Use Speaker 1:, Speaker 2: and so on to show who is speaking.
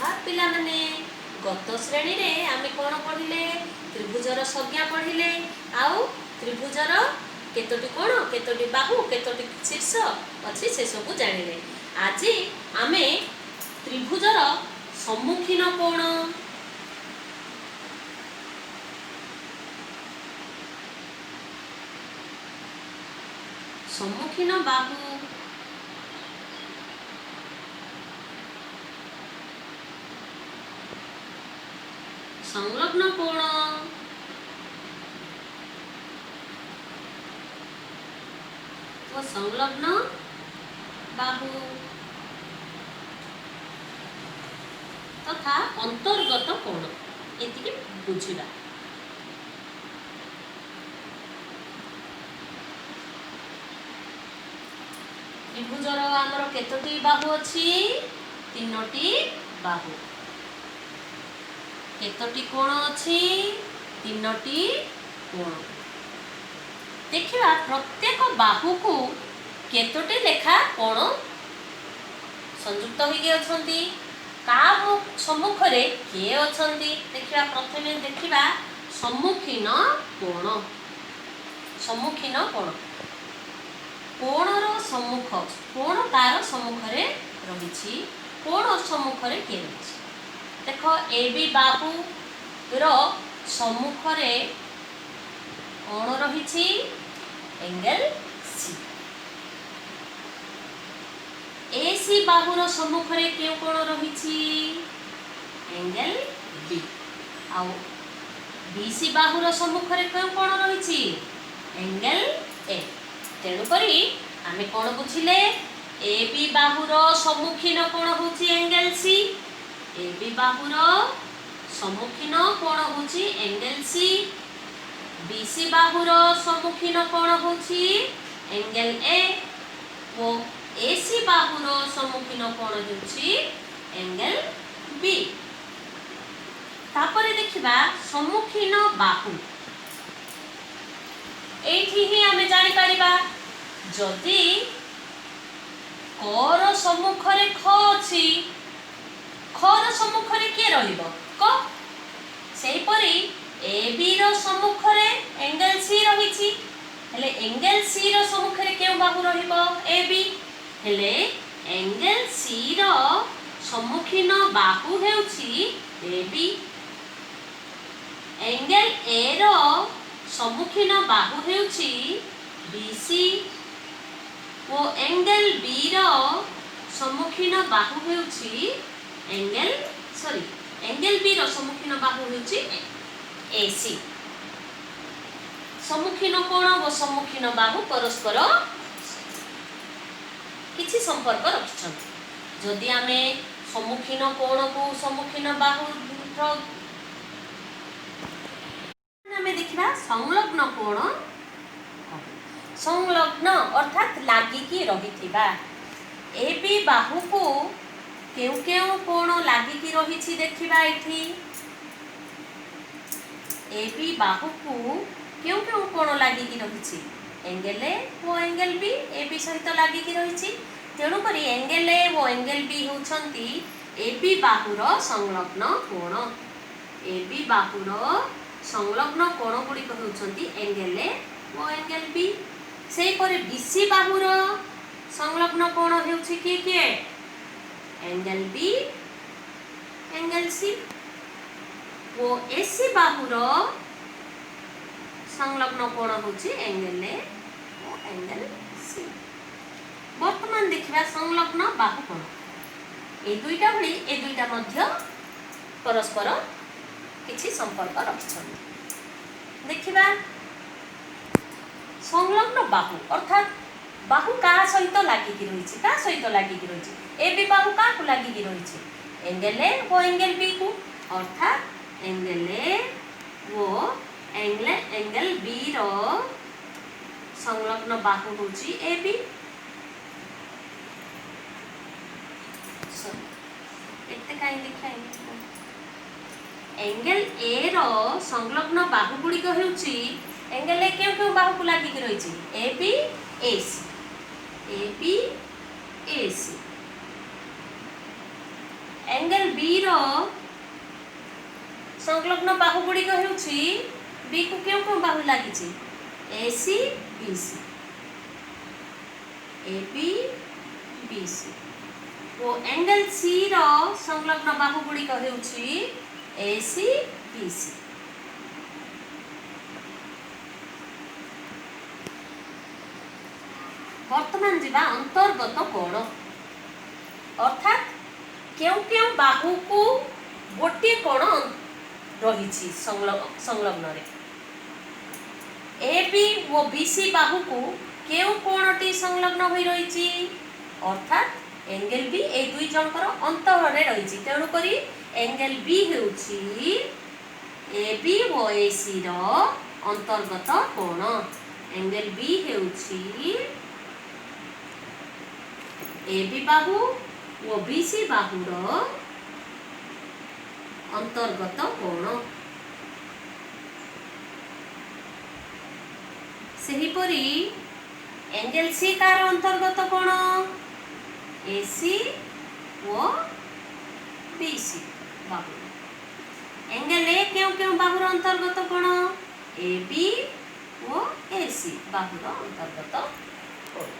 Speaker 1: सुप्रभात पिला माने गत श्रेणी रे आमे कोन पढिले त्रिभुजर संज्ञा पढिले आउ त्रिभुजर केतोटी कोण केतोटी बाहु केतोटी शीर्ष अछि से सब जानिले। आज आमे त्रिभुजर सम्मुखीन कोण सम्मुखीन बाहु संलग्न कोण व संलग्न बाहु तथा अंतर्गत कोण एतिके बुझिबा। त्रिभुजर आमर केतोटी बाहु अछि तीनोटी बाहु केतोटी कोण अछि तीनोटी कोण। देखिबा प्रत्येक बाहु को केतोटी लेखा कोण संयुक्त होई अछंती का सम्मुख रे के अछंती। देखिबा प्रथमे देखिबा सम्मुखीन कोण सम्मुखीन कोण कोणर सम्मुख कोण तार सम्मुख रे रहिछि कोण सम्मुख रे के रहिछि। देखो ए बी बाहु रो सम्मुख रे कोण रहिछि एंगल सी। ए सी बाहु रो सम्मुख रे के कोण रहिछि एंगल बी आउ बी सी बाहु रो सम्मुख रे के कोण रहिछि एंगल ए। तेणु करी आमे कोण बुझिले ए बी बाहु रो सम्मुखीन कोण होछि एंगल सी ए बी बाहु रो सम्मुखीन कोण होछि एंगल सी बी सी बाहु रो सम्मुखीन कोण होछि एंगल ए ओ ए सी बाहु रो सम्मुखीन कोण होछि एंगल बी। तापरे देखिबा सम्मुखीन बाहु एठी ही आमे जानि परिबा जदि क रो सम्मुख रे ख अछि खर सम्मुख रे के रहिबो क सेही परी ए बी रो सम्मुख रे एंगल सी रहिछि हेले एंगल सी रो सम्मुख रे के बाहु रहिबो ए बी हेले एंगल सी रो सम्मुखीन बाहु हेउछि ए बी एंगल ए रो सम्मुखीन बाहु हेउछि बी सी ओ एंगल बी रो सम्मुखीन बाहु हेउछि एंगल बी रो सम्मुखीन बाहु हेउछि ए सी। सम्मुखीन कोण व सम्मुखीन बाहु परस्पर किछि संपर्क रखिछन। जदि आमे सम्मुखीन कोण को सम्मुखीन बाहु आमे देखिबा संलग्न कोण संलग्न अर्थात लागिकी रहिथिबा ए बी बाहु को केउ केउ कोण लागिकी रहिछि देखिबा एठी ए बी बाहु को केउ केउ कोण लागिकी रहिछि एंगल ए ओ एंगल बी ए बी सहित लागिकी रहिछि। तेणु करी एंगल ए ओ एंगल बी होछंती ए बी बाहु रो संलग्न कोण ए बी बाहु रो संलग्न कोण गुडी होछंती एंगल ए ओ एंगल बी। सेही परे बी सी बाहु रो संलग्न कोण हेउछि के एंगल बी एंगल सी वो ए सी बाहु रो संलग्न कोण होछि एंगल ए ओ एंगल सी। वर्तमान देखिबा संलग्न बाहु कोण ए दुईटा भली ए दुईटा मध्य परस्पर किछि संपर्क रखिछन। देखिबा संलग्न बाहु अर्थात बाहु का सहित लागिकी रहिछि का सहित लागिकी रहिछि ए बी बाहु का को लागिकी रहिछि एंगल ए ओ एंगल बी को अर्थात एंगल ए ओ एंगल बी रो संलग्न बाहु होछि ए बी। एते काई लिखाई एंगल ए रो संलग्न बाहु गुडी हेउछि एंगल ए केउ बाहु को लागिकी रहिछि A B A C A B A C angle B रो संलग्न बाहु गुड़िक हेउछि बी को क्यों क्यों बाहु लागिछि एसी बीसी एबी बीसी ओ एंगल सी रो संलग्न बाहु गुड़िक हेउछि एसी बीसी वर्तमान जीवा अंतर्गत कोण अर्थात क्यों क्यों बाहु को गोटे कोण रही संलग्न रे ए बी वो बीसी बाहु को क्यों कोणटी संलग्न हो रही अर्थात एंगल बी ए दुई जनकर अंतर रे रही तेणु करी एंगल बी हेउछि ए बी वो एसी रो अंतर्गत कोण एंगल बी हेउछि ए बी बाहु ओ बीसी बाहुर अंतर्गत कोण सेहीपरि एंगल सी कार अंतर्गत कोण AC O BC Bahu angle A क्यों क्यों बाहुर अंतर्गत कोण ए बी ओ एसी बाहुर अंतर्गत कोण